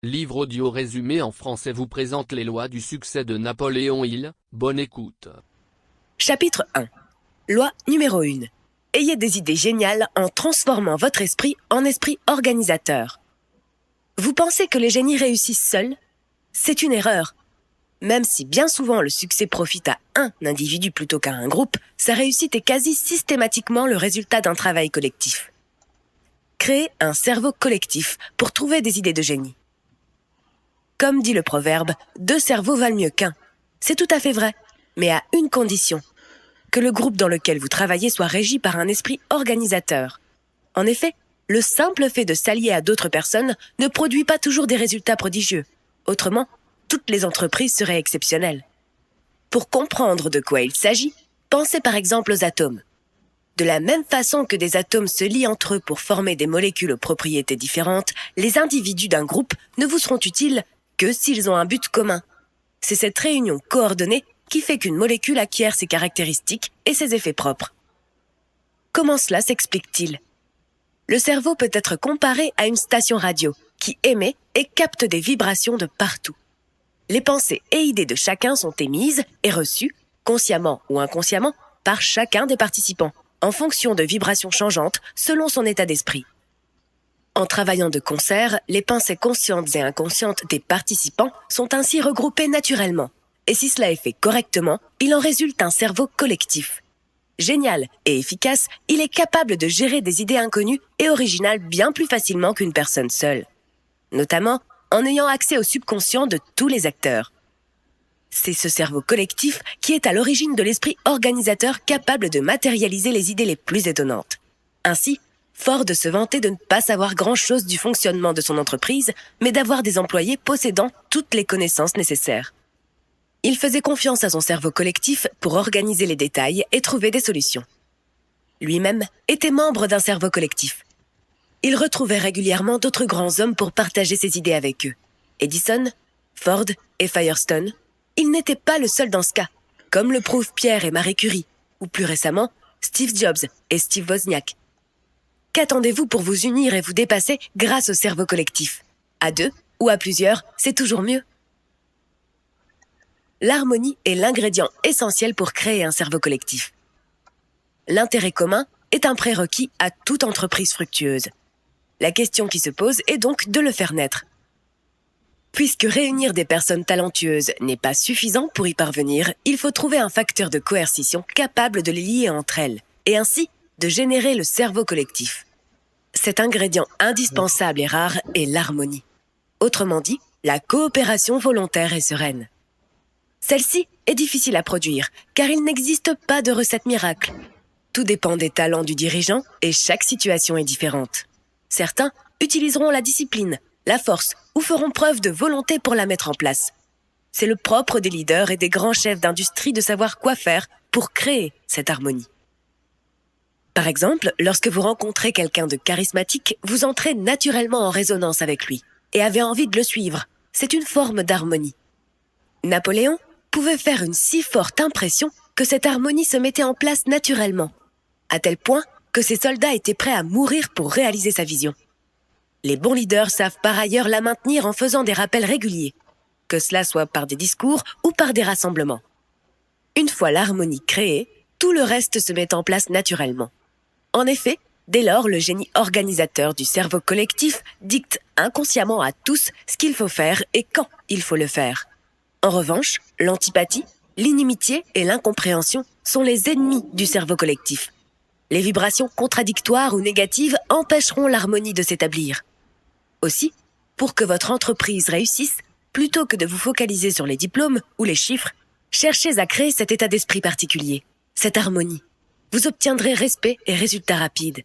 Livre audio résumé en français vous présente les lois du succès de Napoléon Hill. Bonne écoute. Chapitre 1. Loi numéro 1. Ayez des idées géniales en transformant votre esprit en esprit organisateur. Vous pensez que les génies réussissent seuls ? C'est une erreur. Même si bien souvent le succès profite à un individu plutôt qu'à un groupe, sa réussite est quasi systématiquement le résultat d'un travail collectif. Créez un cerveau collectif pour trouver des idées de génie. Comme dit le proverbe, 2 cerveaux valent mieux qu'un. C'est tout à fait vrai, mais à une condition, que le groupe dans lequel vous travaillez soit régi par un esprit organisateur. En effet, le simple fait de s'allier à d'autres personnes ne produit pas toujours des résultats prodigieux. Autrement, toutes les entreprises seraient exceptionnelles. Pour comprendre de quoi il s'agit, pensez par exemple aux atomes. De la même façon que des atomes se lient entre eux pour former des molécules aux propriétés différentes, les individus d'un groupe ne vous seront utiles que s'ils ont un but commun. C'est cette réunion coordonnée qui fait qu'une molécule acquiert ses caractéristiques et ses effets propres. Comment cela s'explique-t-il ? Le cerveau peut être comparé à une station radio qui émet et capte des vibrations de partout. Les pensées et idées de chacun sont émises et reçues, consciemment ou inconsciemment, par chacun des participants, en fonction de vibrations changeantes selon son état d'esprit. En travaillant de concert, les pensées conscientes et inconscientes des participants sont ainsi regroupées naturellement. Et si cela est fait correctement, il en résulte un cerveau collectif. Génial et efficace, il est capable de gérer des idées inconnues et originales bien plus facilement qu'une personne seule. Notamment en ayant accès au subconscient de tous les acteurs. C'est ce cerveau collectif qui est à l'origine de l'esprit organisateur capable de matérialiser les idées les plus étonnantes. Ainsi, Ford se vantait de ne pas savoir grand-chose du fonctionnement de son entreprise, mais d'avoir des employés possédant toutes les connaissances nécessaires. Il faisait confiance à son cerveau collectif pour organiser les détails et trouver des solutions. Lui-même était membre d'un cerveau collectif. Il retrouvait régulièrement d'autres grands hommes pour partager ses idées avec eux. Edison, Ford et Firestone. Il n'était pas le seul dans ce cas, comme le prouvent Pierre et Marie Curie, ou plus récemment, Steve Jobs et Steve Wozniak. Qu'attendez-vous pour vous unir et vous dépasser grâce au cerveau collectif ? À 2 ou à plusieurs, c'est toujours mieux. L'harmonie est l'ingrédient essentiel pour créer un cerveau collectif. L'intérêt commun est un prérequis à toute entreprise fructueuse. La question qui se pose est donc de le faire naître. Puisque réunir des personnes talentueuses n'est pas suffisant pour y parvenir, il faut trouver un facteur de coercition capable de les lier entre elles, et ainsi de générer le cerveau collectif. Cet ingrédient indispensable et rare est l'harmonie. Autrement dit, la coopération volontaire et sereine. Celle-ci est difficile à produire, car il n'existe pas de recette miracle. Tout dépend des talents du dirigeant et chaque situation est différente. Certains utiliseront la discipline, la force ou feront preuve de volonté pour la mettre en place. C'est le propre des leaders et des grands chefs d'industrie de savoir quoi faire pour créer cette harmonie. Par exemple, lorsque vous rencontrez quelqu'un de charismatique, vous entrez naturellement en résonance avec lui et avez envie de le suivre. C'est une forme d'harmonie. Napoléon pouvait faire une si forte impression que cette harmonie se mettait en place naturellement, à tel point que ses soldats étaient prêts à mourir pour réaliser sa vision. Les bons leaders savent par ailleurs la maintenir en faisant des rappels réguliers, que cela soit par des discours ou par des rassemblements. Une fois l'harmonie créée, tout le reste se met en place naturellement. En effet, dès lors, le génie organisateur du cerveau collectif dicte inconsciemment à tous ce qu'il faut faire et quand il faut le faire. En revanche, l'antipathie, l'inimitié et l'incompréhension sont les ennemis du cerveau collectif. Les vibrations contradictoires ou négatives empêcheront l'harmonie de s'établir. Aussi, pour que votre entreprise réussisse, plutôt que de vous focaliser sur les diplômes ou les chiffres, cherchez à créer cet état d'esprit particulier, cette harmonie. Vous obtiendrez respect et résultats rapides.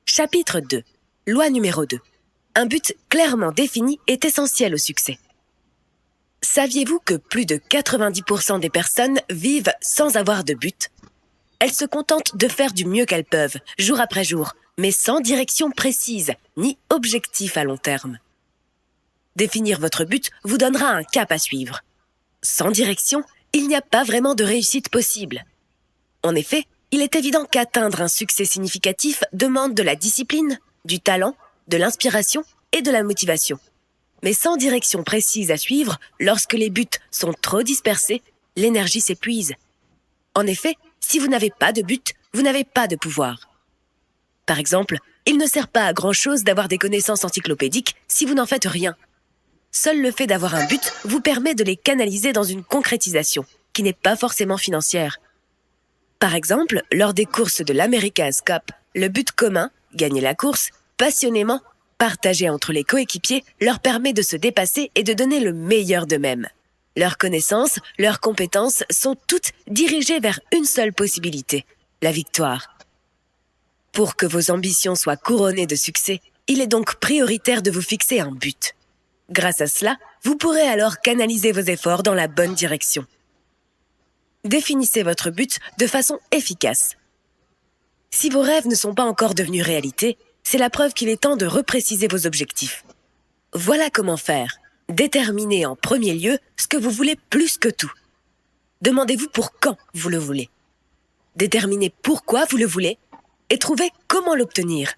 Chapitre 2. Loi numéro 2. Un but clairement défini est essentiel au succès. Saviez-vous que plus de 90% des personnes vivent sans avoir de but ? Elles se contentent de faire du mieux qu'elles peuvent, jour après jour, mais sans direction précise, ni objectif à long terme. Définir votre but vous donnera un cap à suivre. Sans direction, il n'y a pas vraiment de réussite possible. En effet, il est évident qu'atteindre un succès significatif demande de la discipline, du talent, de l'inspiration et de la motivation. Mais sans direction précise à suivre, lorsque les buts sont trop dispersés, l'énergie s'épuise. En effet, si vous n'avez pas de but, vous n'avez pas de pouvoir. Par exemple, il ne sert pas à grand-chose d'avoir des connaissances encyclopédiques si vous n'en faites rien. Seul le fait d'avoir un but vous permet de les canaliser dans une concrétisation, qui n'est pas forcément financière. Par exemple, lors des courses de l'America's Cup, le but commun, gagner la course, passionnément, partagé entre les coéquipiers, leur permet de se dépasser et de donner le meilleur d'eux-mêmes. Leurs connaissances, leurs compétences sont toutes dirigées vers une seule possibilité, la victoire. Pour que vos ambitions soient couronnées de succès, il est donc prioritaire de vous fixer un but. Grâce à cela, vous pourrez alors canaliser vos efforts dans la bonne direction. Définissez votre but de façon efficace. Si vos rêves ne sont pas encore devenus réalité, c'est la preuve qu'il est temps de repréciser vos objectifs. Voilà comment faire. Déterminez en premier lieu ce que vous voulez plus que tout. Demandez-vous pour quand vous le voulez. Déterminez pourquoi vous le voulez et trouvez comment l'obtenir.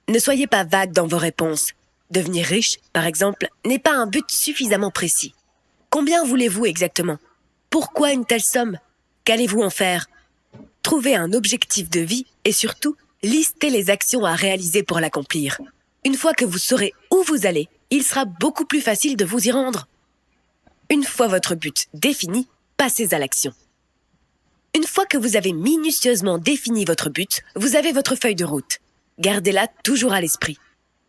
Ne soyez pas vague dans vos réponses. Devenir riche, par exemple, n'est pas un but suffisamment précis. Combien voulez-vous exactement ? Pourquoi une telle somme ? Qu'allez-vous en faire ? Trouvez un objectif de vie et surtout, listez les actions à réaliser pour l'accomplir. Une fois que vous saurez où vous allez, il sera beaucoup plus facile de vous y rendre. Une fois votre but défini, passez à l'action. Une fois que vous avez minutieusement défini votre but, vous avez votre feuille de route. Gardez-la toujours à l'esprit.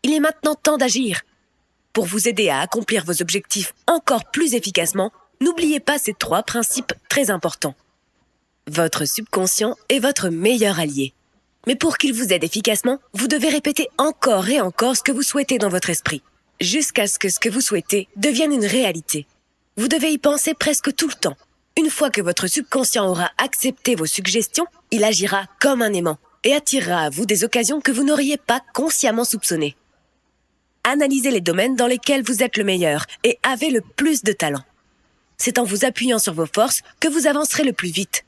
Il est maintenant temps d'agir. Pour vous aider à accomplir vos objectifs encore plus efficacement, n'oubliez pas ces 3 principes très importants. Votre subconscient est votre meilleur allié. Mais pour qu'il vous aide efficacement, vous devez répéter encore et encore ce que vous souhaitez dans votre esprit, jusqu'à ce que vous souhaitez devienne une réalité. Vous devez y penser presque tout le temps. Une fois que votre subconscient aura accepté vos suggestions, il agira comme un aimant et attirera à vous des occasions que vous n'auriez pas consciemment soupçonnées. Analysez les domaines dans lesquels vous êtes le meilleur et avez le plus de talent. C'est en vous appuyant sur vos forces que vous avancerez le plus vite.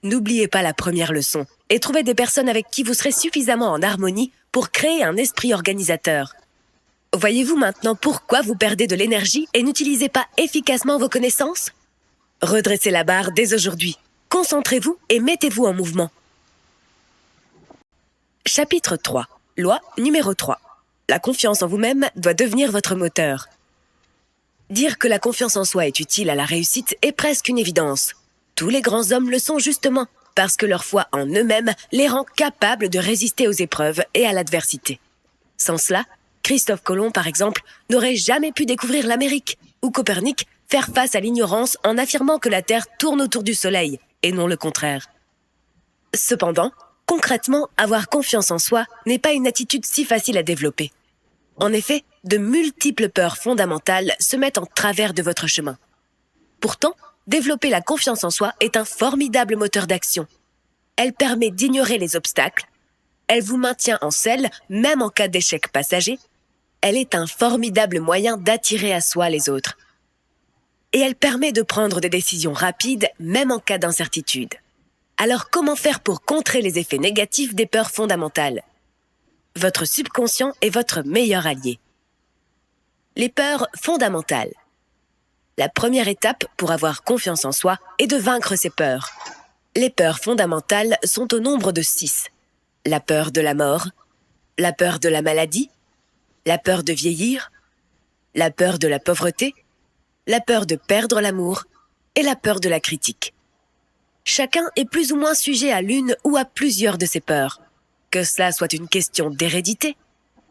N'oubliez pas la première leçon et trouvez des personnes avec qui vous serez suffisamment en harmonie pour créer un esprit organisateur. Voyez-vous maintenant pourquoi vous perdez de l'énergie et n'utilisez pas efficacement vos connaissances ? Redressez la barre dès aujourd'hui. Concentrez-vous et mettez-vous en mouvement. Chapitre 3. Loi numéro 3. La confiance en vous-même doit devenir votre moteur. Dire que la confiance en soi est utile à la réussite est presque une évidence. Tous les grands hommes le sont justement, parce que leur foi en eux-mêmes les rend capables de résister aux épreuves et à l'adversité. Sans cela, Christophe Colomb, par exemple, n'aurait jamais pu découvrir l'Amérique, ou Copernic faire face à l'ignorance en affirmant que la Terre tourne autour du Soleil, et non le contraire. Cependant, concrètement, avoir confiance en soi n'est pas une attitude si facile à développer. En effet, de multiples peurs fondamentales se mettent en travers de votre chemin. Pourtant, développer la confiance en soi est un formidable moteur d'action. Elle permet d'ignorer les obstacles, elle vous maintient en selle même en cas d'échec passager, elle est un formidable moyen d'attirer à soi les autres. Et elle permet de prendre des décisions rapides même en cas d'incertitude. Alors comment faire pour contrer les effets négatifs des peurs fondamentales ? Votre subconscient est votre meilleur allié. Les peurs fondamentales. La première étape pour avoir confiance en soi est de vaincre ces peurs. Les peurs fondamentales sont au nombre de 6. La peur de la mort, la peur de la maladie, la peur de vieillir, la peur de la pauvreté, la peur de perdre l'amour et la peur de la critique. Chacun est plus ou moins sujet à l'une ou à plusieurs de ces peurs. Que cela soit une question d'hérédité.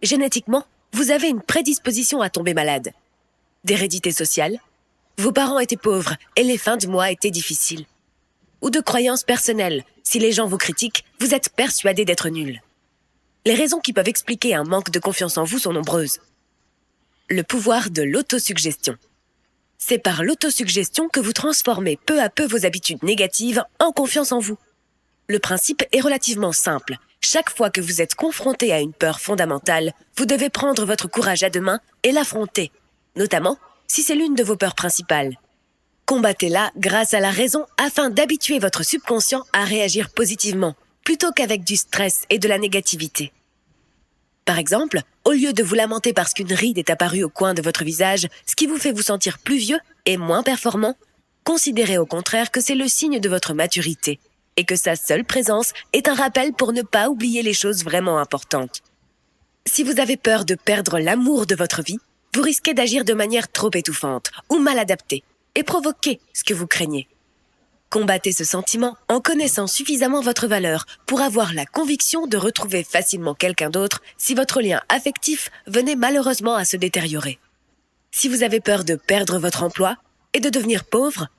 Génétiquement, vous avez une prédisposition à tomber malade. D'hérédité sociale, vos parents étaient pauvres et les fins du mois étaient difficiles. Ou de croyances personnelles, si les gens vous critiquent, vous êtes persuadé d'être nul. Les raisons qui peuvent expliquer un manque de confiance en vous sont nombreuses. Le pouvoir de l'autosuggestion. C'est par l'autosuggestion que vous transformez peu à peu vos habitudes négatives en confiance en vous. Le principe est relativement simple. Chaque fois que vous êtes confronté à une peur fondamentale, vous devez prendre votre courage à deux mains et l'affronter, notamment si c'est l'une de vos peurs principales. Combattez-la grâce à la raison afin d'habituer votre subconscient à réagir positivement, plutôt qu'avec du stress et de la négativité. Par exemple, au lieu de vous lamenter parce qu'une ride est apparue au coin de votre visage, ce qui vous fait vous sentir plus vieux et moins performant, considérez au contraire que c'est le signe de votre maturité et que sa seule présence est un rappel pour ne pas oublier les choses vraiment importantes. Si vous avez peur de perdre l'amour de votre vie, vous risquez d'agir de manière trop étouffante ou mal adaptée et provoquer ce que vous craignez. Combattez ce sentiment en connaissant suffisamment votre valeur pour avoir la conviction de retrouver facilement quelqu'un d'autre si votre lien affectif venait malheureusement à se détériorer. Si vous avez peur de perdre votre emploi et de devenir pauvre,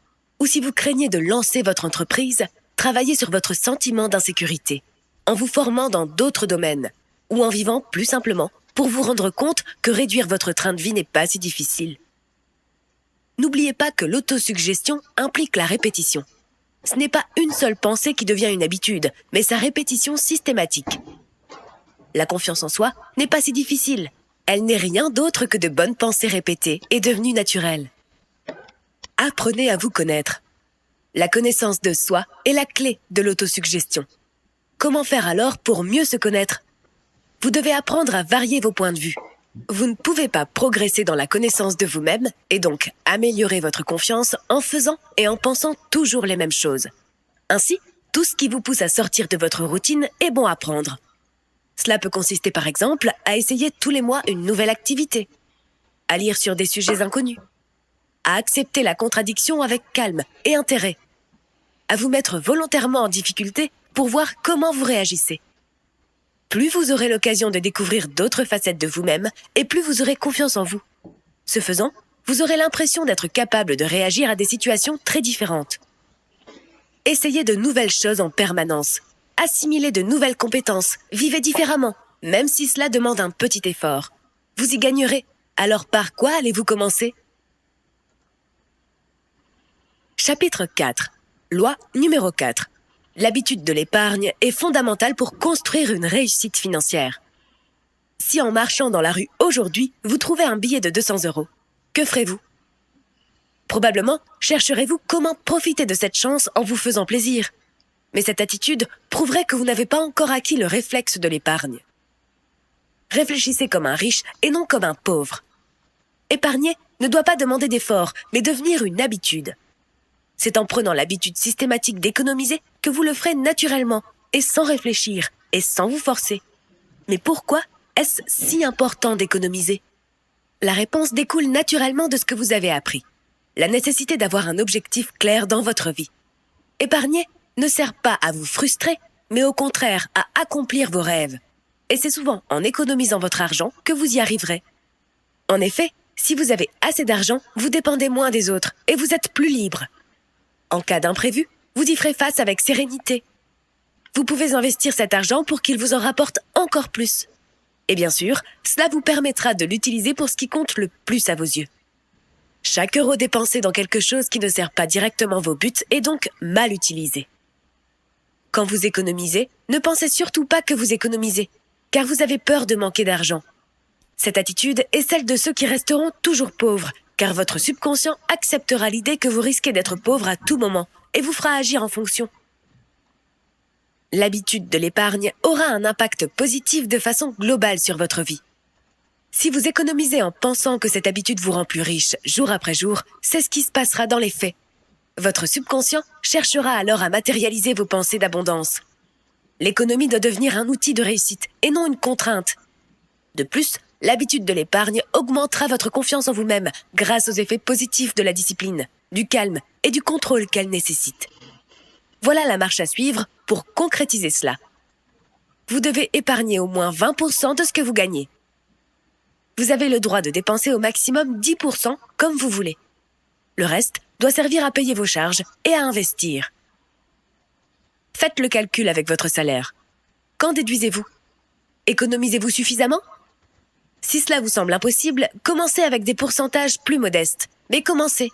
ou si vous craignez de lancer votre entreprise, travaillez sur votre sentiment d'insécurité, en vous formant dans d'autres domaines, ou en vivant plus simplement pour vous rendre compte que réduire votre train de vie n'est pas si difficile. N'oubliez pas que l'autosuggestion implique la répétition. Ce n'est pas une seule pensée qui devient une habitude, mais sa répétition systématique. La confiance en soi n'est pas si difficile. Elle n'est rien d'autre que de bonnes pensées répétées et devenues naturelles. Apprenez à vous connaître. La connaissance de soi est la clé de l'autosuggestion. Comment faire alors pour mieux se connaître ? Vous devez apprendre à varier vos points de vue. Vous ne pouvez pas progresser dans la connaissance de vous-même et donc améliorer votre confiance en faisant et en pensant toujours les mêmes choses. Ainsi, tout ce qui vous pousse à sortir de votre routine est bon à prendre. Cela peut consister par exemple à essayer tous les mois une nouvelle activité, à lire sur des sujets inconnus, à accepter la contradiction avec calme et intérêt, à vous mettre volontairement en difficulté pour voir comment vous réagissez. Plus vous aurez l'occasion de découvrir d'autres facettes de vous-même et plus vous aurez confiance en vous. Ce faisant, vous aurez l'impression d'être capable de réagir à des situations très différentes. Essayez de nouvelles choses en permanence. Assimilez de nouvelles compétences. Vivez différemment, même si cela demande un petit effort. Vous y gagnerez. Alors par quoi allez-vous commencer ? Chapitre 4. Loi numéro 4. L'habitude de l'épargne est fondamentale pour construire une réussite financière. Si en marchant dans la rue aujourd'hui, vous trouvez un billet de 200 €, que ferez-vous ? Probablement, chercherez-vous comment profiter de cette chance en vous faisant plaisir. Mais cette attitude prouverait que vous n'avez pas encore acquis le réflexe de l'épargne. Réfléchissez comme un riche et non comme un pauvre. Épargner ne doit pas demander d'effort, mais devenir une habitude. C'est en prenant l'habitude systématique d'économiser que vous le ferez naturellement et sans réfléchir et sans vous forcer. Mais pourquoi est-ce si important d'économiser ? La réponse découle naturellement de ce que vous avez appris. La nécessité d'avoir un objectif clair dans votre vie. Épargner ne sert pas à vous frustrer, mais au contraire à accomplir vos rêves. Et c'est souvent en économisant votre argent que vous y arriverez. En effet, si vous avez assez d'argent, vous dépendez moins des autres et vous êtes plus libre. En cas d'imprévu, vous y ferez face avec sérénité. Vous pouvez investir cet argent pour qu'il vous en rapporte encore plus. Et bien sûr, cela vous permettra de l'utiliser pour ce qui compte le plus à vos yeux. Chaque euro dépensé dans quelque chose qui ne sert pas directement vos buts est donc mal utilisé. Quand vous économisez, ne pensez surtout pas que vous économisez, car vous avez peur de manquer d'argent. Cette attitude est celle de ceux qui resteront toujours pauvres, car votre subconscient acceptera l'idée que vous risquez d'être pauvre à tout moment et vous fera agir en fonction. L'habitude de l'épargne aura un impact positif de façon globale sur votre vie. Si vous économisez en pensant que cette habitude vous rend plus riche jour après jour, c'est ce qui se passera dans les faits. Votre subconscient cherchera alors à matérialiser vos pensées d'abondance. L'économie doit devenir un outil de réussite et non une contrainte. De plus, l'habitude de l'épargne augmentera votre confiance en vous-même grâce aux effets positifs de la discipline, du calme et du contrôle qu'elle nécessite. Voilà la marche à suivre pour concrétiser cela. Vous devez épargner au moins 20% de ce que vous gagnez. Vous avez le droit de dépenser au maximum 10% comme vous voulez. Le reste doit servir à payer vos charges et à investir. Faites le calcul avec votre salaire. Qu'en déduisez-vous ? Économisez-vous suffisamment ? Si cela vous semble impossible, commencez avec des pourcentages plus modestes. Mais commencez.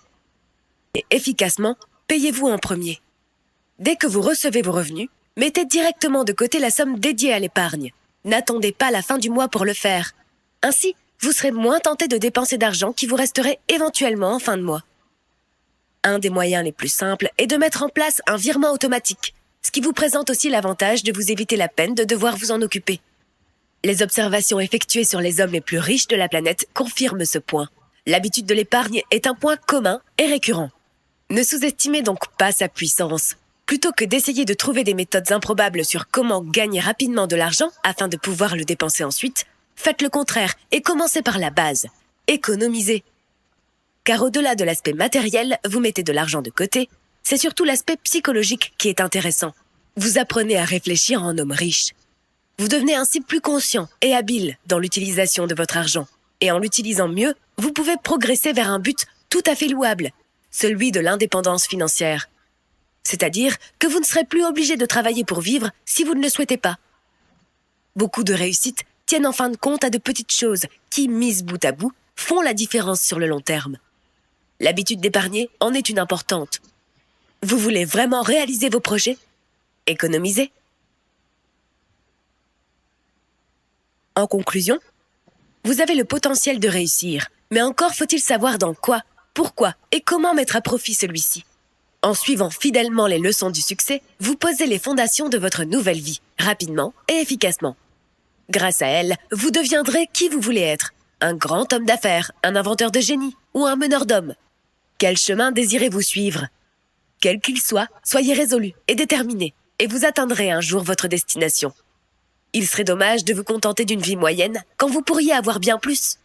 Et efficacement, payez-vous en premier. Dès que vous recevez vos revenus, mettez directement de côté la somme dédiée à l'épargne. N'attendez pas la fin du mois pour le faire. Ainsi, vous serez moins tenté de dépenser d'argent qui vous resterait éventuellement en fin de mois. Un des moyens les plus simples est de mettre en place un virement automatique, ce qui vous présente aussi l'avantage de vous éviter la peine de devoir vous en occuper. Les observations effectuées sur les hommes les plus riches de la planète confirment ce point. L'habitude de l'épargne est un point commun et récurrent. Ne sous-estimez donc pas sa puissance. Plutôt que d'essayer de trouver des méthodes improbables sur comment gagner rapidement de l'argent afin de pouvoir le dépenser ensuite, faites le contraire et commencez par la base. Économisez. Car au-delà de l'aspect matériel, vous mettez de l'argent de côté, c'est surtout l'aspect psychologique qui est intéressant. Vous apprenez à réfléchir en homme riche. Vous devenez ainsi plus conscient et habile dans l'utilisation de votre argent. Et en l'utilisant mieux, vous pouvez progresser vers un but tout à fait louable, celui de l'indépendance financière. C'est-à-dire que vous ne serez plus obligé de travailler pour vivre si vous ne le souhaitez pas. Beaucoup de réussites tiennent en fin de compte à de petites choses qui, mises bout à bout, font la différence sur le long terme. L'habitude d'épargner en est une importante. Vous voulez vraiment réaliser vos projets? Économisez. En conclusion, vous avez le potentiel de réussir, mais encore faut-il savoir dans quoi, pourquoi et comment mettre à profit celui-ci. En suivant fidèlement les leçons du succès, vous posez les fondations de votre nouvelle vie, rapidement et efficacement. Grâce à elles, vous deviendrez qui vous voulez être. Un grand homme d'affaires, un inventeur de génie ou un meneur d'hommes. Quel chemin désirez-vous suivre? Quel qu'il soit, soyez résolu et déterminé, et vous atteindrez un jour votre destination. Il serait dommage de vous contenter d'une vie moyenne quand vous pourriez avoir bien plus.